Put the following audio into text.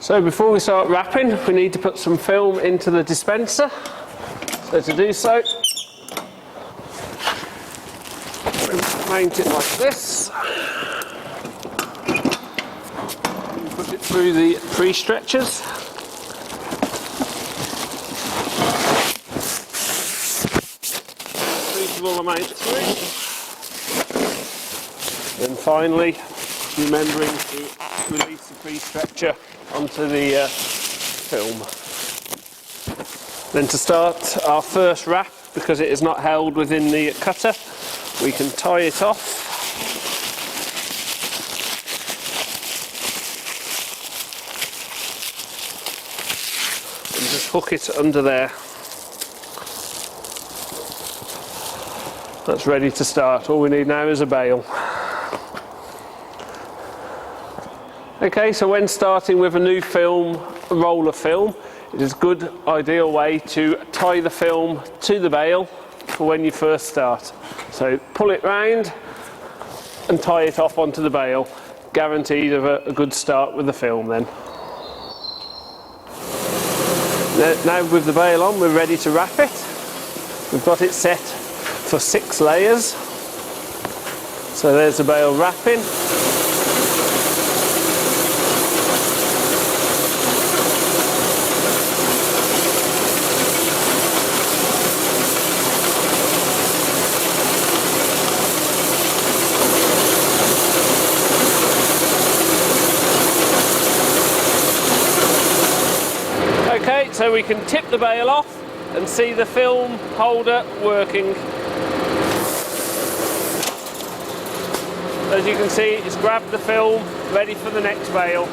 So before we start wrapping, we need to put some film into the dispenser. So to do so, mount it like this. Put it through the pre-stretchers. Reasonable amount through. Then finally, remembering to release the pre-stretcher onto the film. Then to start our first wrap, because it is not held within the cutter, we can tie it off. And just hook it under there. That's ready to start. All we need now is a bail. Okay, so when starting with a new film, a roll of film, it is a good ideal way to tie the film to the bail for when you first start. So pull it round and tie it off onto the bail. Guaranteed of a good start with the film then. Now with the bail on, we're ready to wrap it. We've got it set for 6 layers. So there's the bail wrapping. Okay, so we can tip the bail off and see the film holder working. As you can see, it's grabbed the film, ready for the next bail.